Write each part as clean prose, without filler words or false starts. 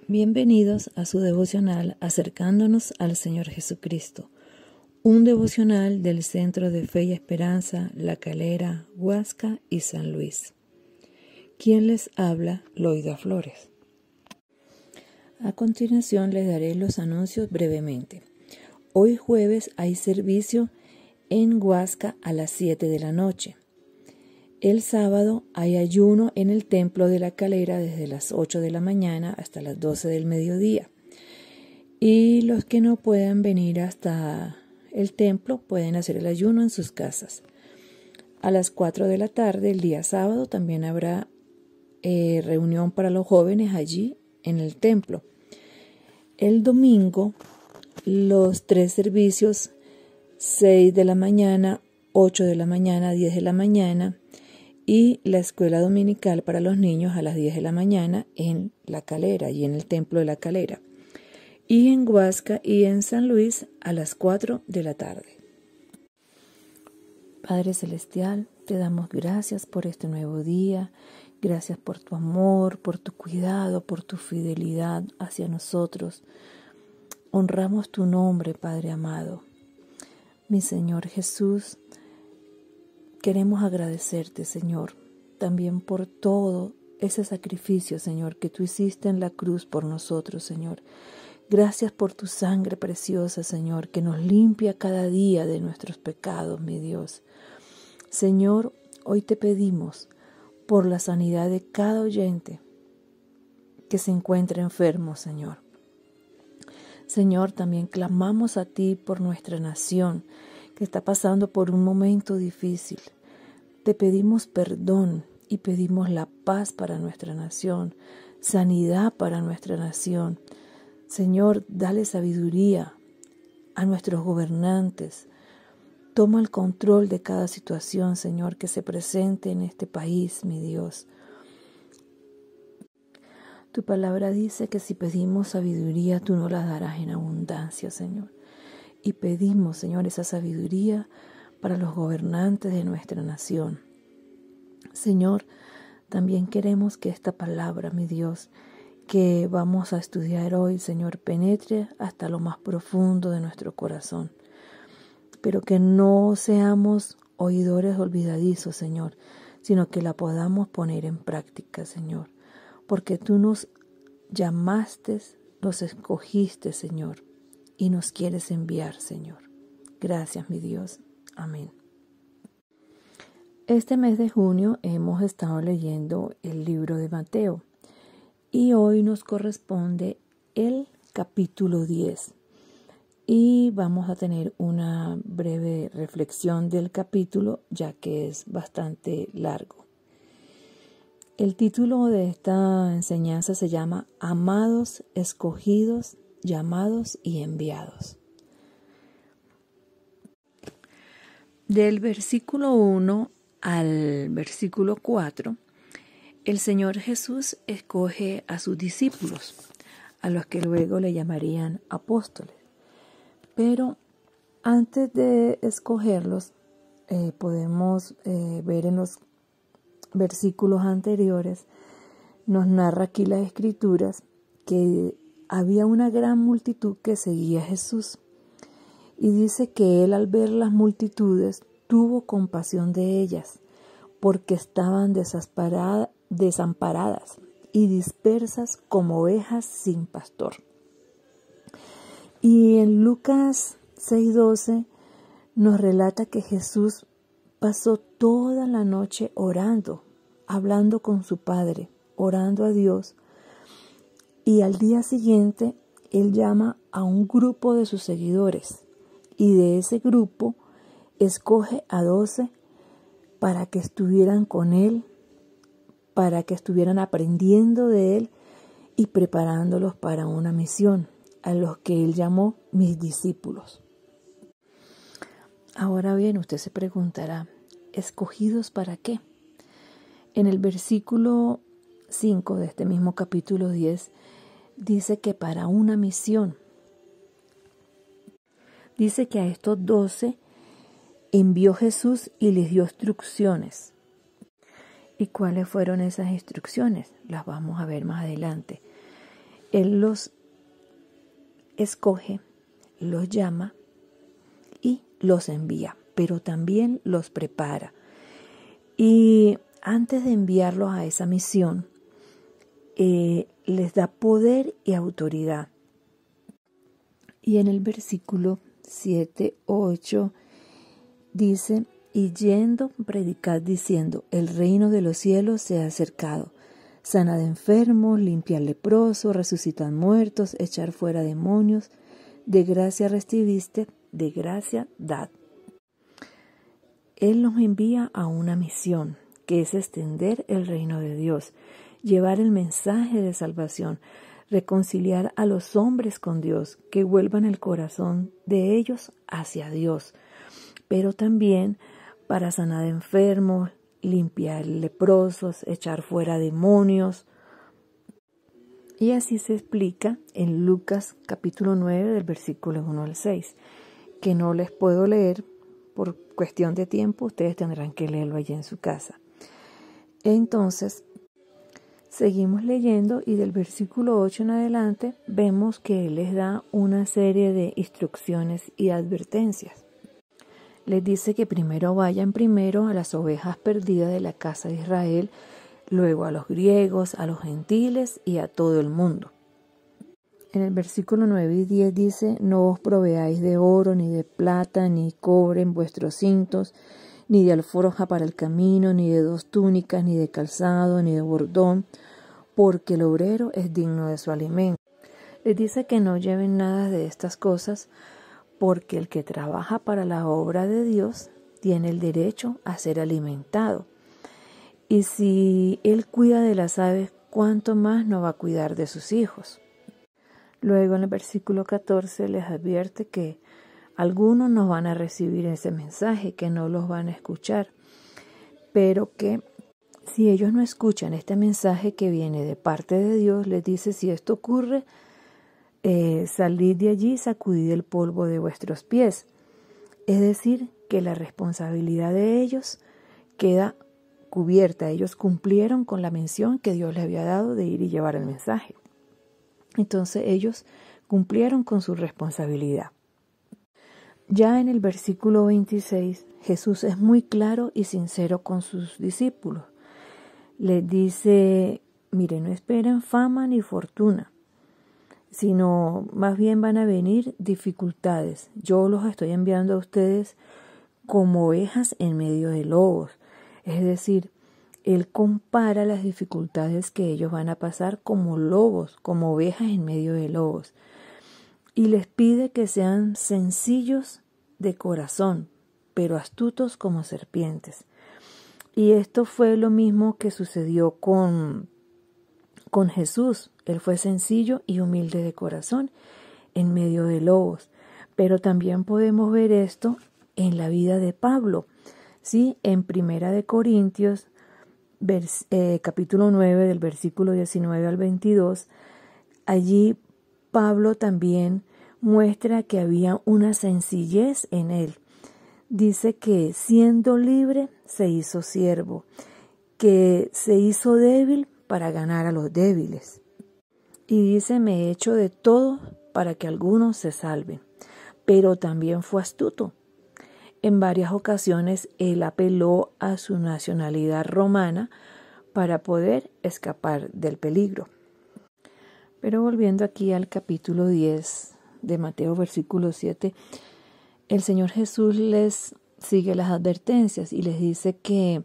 Bienvenidos a su devocional Acercándonos al Señor Jesucristo, un devocional del Centro de Fe y Esperanza, La Calera, Huasca y San Luis. ¿Quién les habla? Loida Flores. A continuación les daré los anuncios brevemente. Hoy jueves hay servicio en Huasca a las 7 de la noche. El sábado hay ayuno en el Templo de la Calera desde las 8 de la mañana hasta las 12 del mediodía. Y los que no puedan venir hasta el templo pueden hacer el ayuno en sus casas. A las 4 de la tarde, el día sábado, también habrá reunión para los jóvenes allí en el templo. El domingo, los 3 servicios, 6 de la mañana, 8 de la mañana, 10 de la mañana, y la escuela dominical para los niños a las 10 de la mañana en La Calera y en el Templo de La Calera. Y en Huasca y en San Luis a las 4 de la tarde. Padre Celestial, te damos gracias por este nuevo día. Gracias por tu amor, por tu cuidado, por tu fidelidad hacia nosotros. Honramos tu nombre, Padre amado. Mi Señor Jesús, queremos agradecerte, Señor, también por todo ese sacrificio, Señor, que tú hiciste en la cruz por nosotros, Señor. Gracias por tu sangre preciosa, Señor, que nos limpia cada día de nuestros pecados, mi Dios. Señor, hoy te pedimos por la sanidad de cada oyente que se encuentre enfermo, Señor. Señor, también clamamos a ti por nuestra nación, que está pasando por un momento difícil. Te pedimos perdón y pedimos la paz para nuestra nación, sanidad para nuestra nación. Señor, dale sabiduría a nuestros gobernantes. Toma el control de cada situación, Señor, que se presente en este país, mi Dios. Tu palabra dice que si pedimos sabiduría, tú nos la darás en abundancia, Señor. Y pedimos, Señor, esa sabiduría para los gobernantes de nuestra nación. Señor, también queremos que esta palabra, mi Dios, que vamos a estudiar hoy, Señor, penetre hasta lo más profundo de nuestro corazón. Pero que no seamos oidores olvidadizos, Señor, sino que la podamos poner en práctica, Señor. Porque tú nos llamaste, nos escogiste, Señor, y nos quieres enviar, Señor. Gracias, mi Dios. Amén. Este mes de junio hemos estado leyendo el libro de Mateo y hoy nos corresponde el capítulo 10 y vamos a tener una breve reflexión del capítulo ya que es bastante largo. El título de esta enseñanza se llama Amados, Escogidos, Llamados y Enviados. Del versículo 1 al versículo 4, el Señor Jesús escoge a sus discípulos, a los que luego le llamarían apóstoles. Pero antes de escogerlos, podemos ver en los versículos anteriores, nos narra aquí las Escrituras que había una gran multitud que seguía a Jesús. Y dice que él al ver las multitudes tuvo compasión de ellas, porque estaban desamparadas y dispersas como ovejas sin pastor. Y en Lucas 6:12 nos relata que Jesús pasó toda la noche orando, hablando con su Padre, orando a Dios. Y al día siguiente, él llama a un grupo de sus seguidores. Y de ese grupo escoge a 12 para que estuvieran con él, para que estuvieran aprendiendo de él y preparándolos para una misión, a los que él llamó mis discípulos. Ahora bien, usted se preguntará, ¿escogidos para qué? En el versículo 5 de este mismo capítulo 10 dice que para una misión. Dice que a estos 12 envió Jesús y les dio instrucciones. ¿Y cuáles fueron esas instrucciones? Las vamos a ver más adelante. Él los escoge, los llama y los envía, pero también los prepara. Y antes de enviarlos a esa misión, les da poder y autoridad. Y en el versículo 7, 8 dice: y yendo, predicad diciendo, el reino de los cielos se ha acercado. Sanad enfermos, limpiad leprosos, resucitad muertos, echar fuera demonios. De gracia recibiste, de gracia dad. Él nos envía a una misión, que es extender el reino de Dios, llevar el mensaje de salvación, reconciliar a los hombres con Dios, que vuelvan el corazón de ellos hacia Dios, pero también para sanar enfermos, limpiar leprosos, echar fuera demonios. Y así se explica en Lucas capítulo 9 del versículo 1 al 6, que no les puedo leer por cuestión de tiempo, ustedes tendrán que leerlo allí en su casa. Entonces, seguimos leyendo y del versículo 8 en adelante vemos que Él les da una serie de instrucciones y advertencias. Les dice que primero vayan a las ovejas perdidas de la casa de Israel, luego a los griegos, a los gentiles y a todo el mundo. En el versículo 9 y 10 dice: no os proveáis de oro, ni de plata, ni cobre en vuestros cintos, ni de alforja para el camino, ni de 2 túnicas, ni de calzado, ni de bordón, porque el obrero es digno de su alimento. Les dice que no lleven nada de estas cosas, porque el que trabaja para la obra de Dios tiene el derecho a ser alimentado. Y si Él cuida de las aves, ¿cuánto más no va a cuidar de sus hijos? Luego en el versículo 14 les advierte que algunos no van a recibir ese mensaje, que no los van a escuchar, pero que si ellos no escuchan este mensaje que viene de parte de Dios, les dice: si esto ocurre, salid de allí, sacudid el polvo de vuestros pies. Es decir, que la responsabilidad de ellos queda cubierta. Ellos cumplieron con la misión que Dios les había dado de ir y llevar el mensaje. Entonces ellos cumplieron con su responsabilidad. Ya en el versículo 26, Jesús es muy claro y sincero con sus discípulos. Les dice: mire, no esperen fama ni fortuna, sino más bien van a venir dificultades. Yo los estoy enviando a ustedes como ovejas en medio de lobos. Es decir, Él compara las dificultades que ellos van a pasar como lobos, como ovejas en medio de lobos. Y les pide que sean sencillos de corazón, pero astutos como serpientes. Y esto fue lo mismo que sucedió con Jesús. Él fue sencillo y humilde de corazón en medio de lobos. Pero también podemos ver esto en la vida de Pablo. ¿Sí? En Primera de Corintios, capítulo 9, del versículo 19 al 22, allí Pablo también muestra que había una sencillez en él. Dice que siendo libre se hizo siervo, que se hizo débil para ganar a los débiles. Y dice: me he hecho de todo para que algunos se salven. Pero también fue astuto. En varias ocasiones él apeló a su nacionalidad romana para poder escapar del peligro. Pero volviendo aquí al capítulo 10 de Mateo, versículo 7, el Señor Jesús les sigue las advertencias y les dice que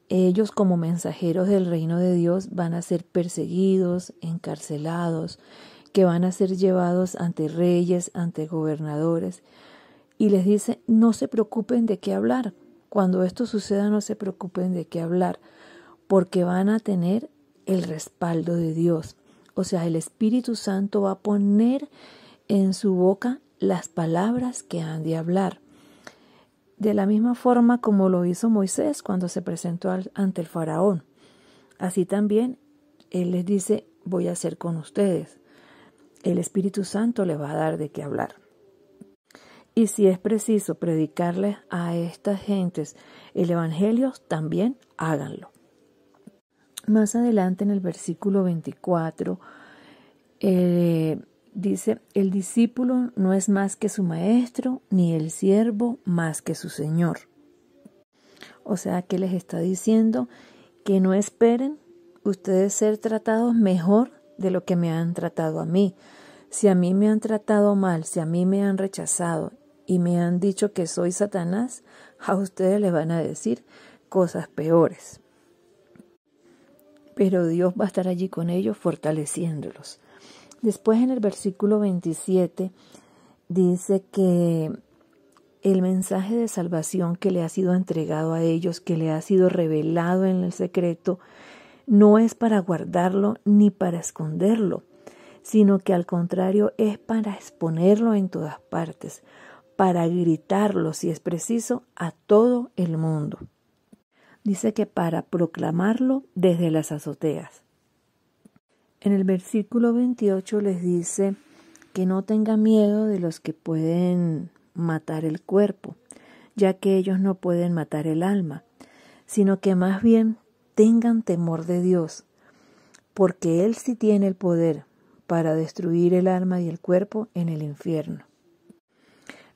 ellos, como mensajeros del reino de Dios, van a ser perseguidos, encarcelados, que van a ser llevados ante reyes, ante gobernadores. Y les dice: no se preocupen de qué hablar. Cuando esto suceda, no se preocupen de qué hablar, porque van a tener el respaldo de Dios. O sea, el Espíritu Santo va a poner en su boca las palabras que han de hablar. De la misma forma como lo hizo Moisés cuando se presentó ante el faraón. Así también Él les dice: voy a hacer con ustedes. El Espíritu Santo les va a dar de qué hablar. Y si es preciso predicarles a estas gentes el Evangelio, también háganlo. Más adelante en el versículo 24 Dice, el discípulo no es más que su maestro, ni el siervo más que su señor. O sea que les está diciendo que no esperen ustedes ser tratados mejor de lo que me han tratado a mí. Si a mí me han tratado mal, si a mí me han rechazado y me han dicho que soy Satanás, a ustedes les van a decir cosas peores. Pero Dios va a estar allí con ellos fortaleciéndolos. Después en el versículo 27 dice que el mensaje de salvación que le ha sido entregado a ellos, que le ha sido revelado en el secreto, no es para guardarlo ni para esconderlo, sino que al contrario es para exponerlo en todas partes, para gritarlo, si es preciso, a todo el mundo. Dice que para proclamarlo desde las azoteas. En el versículo 28 les dice que no tenga miedo de los que pueden matar el cuerpo, ya que ellos no pueden matar el alma, sino que más bien tengan temor de Dios, porque Él sí tiene el poder para destruir el alma y el cuerpo en el infierno.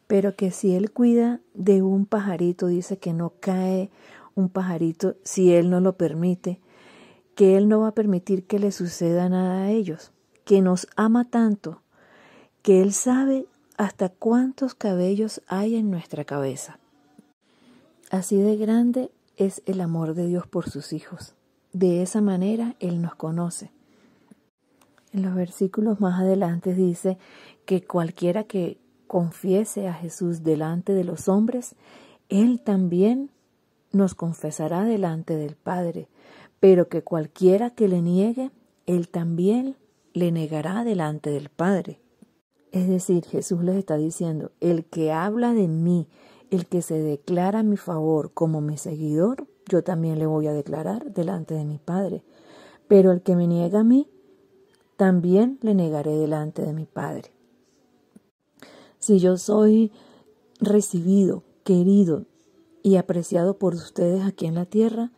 Pero que si Él cuida de un pajarito, dice que no cae un pajarito si Él no lo permite, que Él no va a permitir que le suceda nada a ellos, que nos ama tanto, que Él sabe hasta cuántos cabellos hay en nuestra cabeza. Así de grande es el amor de Dios por sus hijos. De esa manera Él nos conoce. En los versículos más adelante dice que cualquiera que confiese a Jesús delante de los hombres, Él también nos confesará delante del Padre, pero que cualquiera que le niegue, Él también le negará delante del Padre. Es decir, Jesús les está diciendo, el que habla de mí, el que se declara a mi favor como mi seguidor, yo también le voy a declarar delante de mi Padre. Pero el que me niega a mí, también le negaré delante de mi Padre. Si yo soy recibido, querido y apreciado por ustedes aquí en la tierra,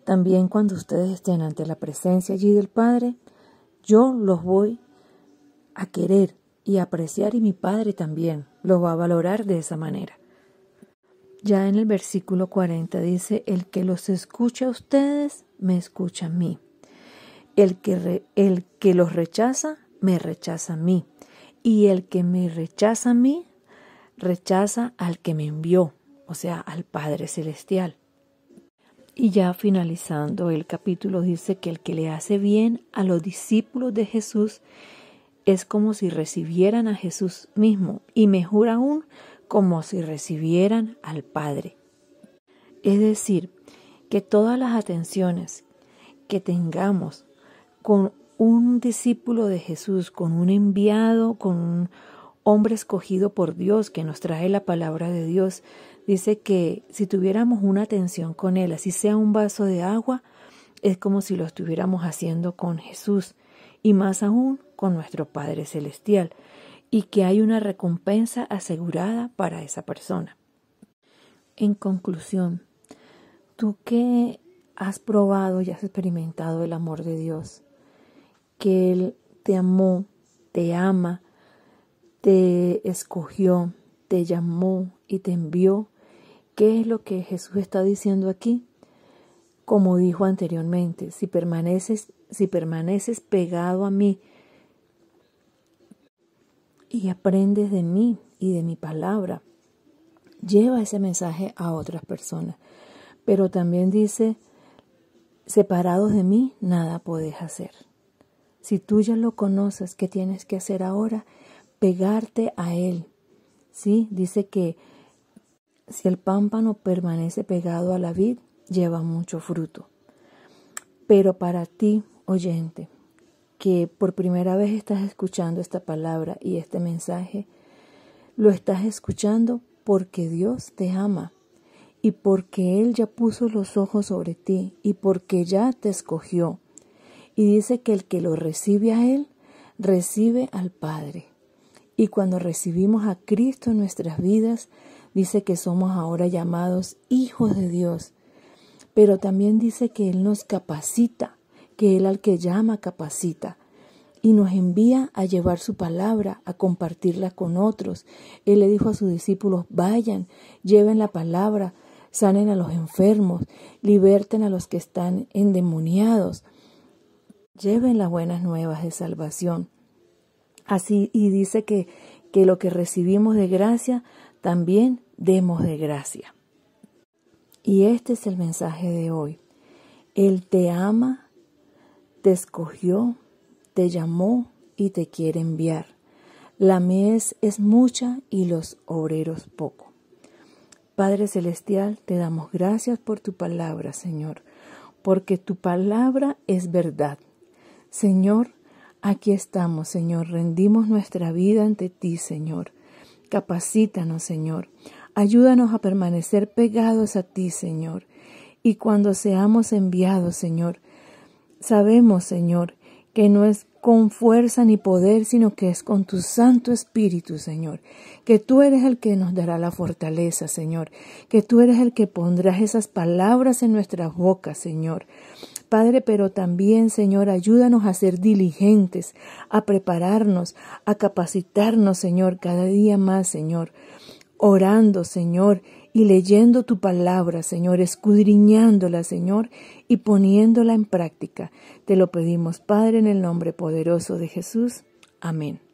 también cuando ustedes estén ante la presencia allí del Padre, yo los voy a querer y apreciar, y mi Padre también los va a valorar de esa manera. Ya en el versículo 40 dice, el que los escucha a ustedes, me escucha a mí. El que los rechaza, me rechaza a mí. Y el que me rechaza a mí, rechaza al que me envió, o sea, al Padre Celestial. Y ya finalizando el capítulo dice que el que le hace bien a los discípulos de Jesús es como si recibieran a Jesús mismo, y mejor aún, como si recibieran al Padre. Es decir, que todas las atenciones que tengamos con un discípulo de Jesús, con un enviado, con un hombre escogido por Dios que nos trae la palabra de Dios, dice que si tuviéramos una atención con Él, así sea un vaso de agua, es como si lo estuviéramos haciendo con Jesús, y más aún con nuestro Padre Celestial, y que hay una recompensa asegurada para esa persona. En conclusión, tú que has probado y has experimentado el amor de Dios, que Él te amó, te ama, te escogió, te llamó y te envió, ¿qué es lo que Jesús está diciendo aquí? Como dijo anteriormente, si permaneces pegado a mí y aprendes de mí y de mi palabra, lleva ese mensaje a otras personas. Pero también dice, separados de mí, nada podés hacer. Si tú ya lo conoces, ¿qué tienes que hacer ahora? Pegarte a Él. ¿Sí? Dice que si el pámpano permanece pegado a la vid, lleva mucho fruto. Pero para ti, oyente, que por primera vez estás escuchando esta palabra y este mensaje, lo estás escuchando porque Dios te ama y porque Él ya puso los ojos sobre ti y porque ya te escogió. Y dice que el que lo recibe a Él, recibe al Padre. Y cuando recibimos a Cristo en nuestras vidas, dice que somos ahora llamados hijos de Dios. Pero también dice que Él nos capacita, que Él al que llama capacita. y nos envía a llevar su palabra, a compartirla con otros. Él le dijo a sus discípulos, vayan, lleven la palabra, sanen a los enfermos, liberten a los que están endemoniados, lleven las buenas nuevas de salvación. Así, y dice que lo que recibimos de gracia, también demos de gracia. Y este es el mensaje de hoy. Él te ama, te escogió, te llamó y te quiere enviar. La mies es mucha y los obreros poco. Padre Celestial, te damos gracias por tu palabra, Señor, porque tu palabra es verdad. Señor, aquí estamos, Señor, rendimos nuestra vida ante ti, Señor. Capacítanos, Señor. Ayúdanos a permanecer pegados a ti, Señor. Y cuando seamos enviados, Señor, sabemos, Señor, que no es con fuerza ni poder, sino que es con tu Santo Espíritu, Señor. Que tú eres el que nos dará la fortaleza, Señor. Que tú eres el que pondrás esas palabras en nuestras bocas, Señor. Padre, pero también, Señor, ayúdanos a ser diligentes, a prepararnos, a capacitarnos, Señor, cada día más, Señor. Orando, Señor, y leyendo tu palabra, Señor, escudriñándola, Señor, y poniéndola en práctica. Te lo pedimos, Padre, en el nombre poderoso de Jesús. Amén.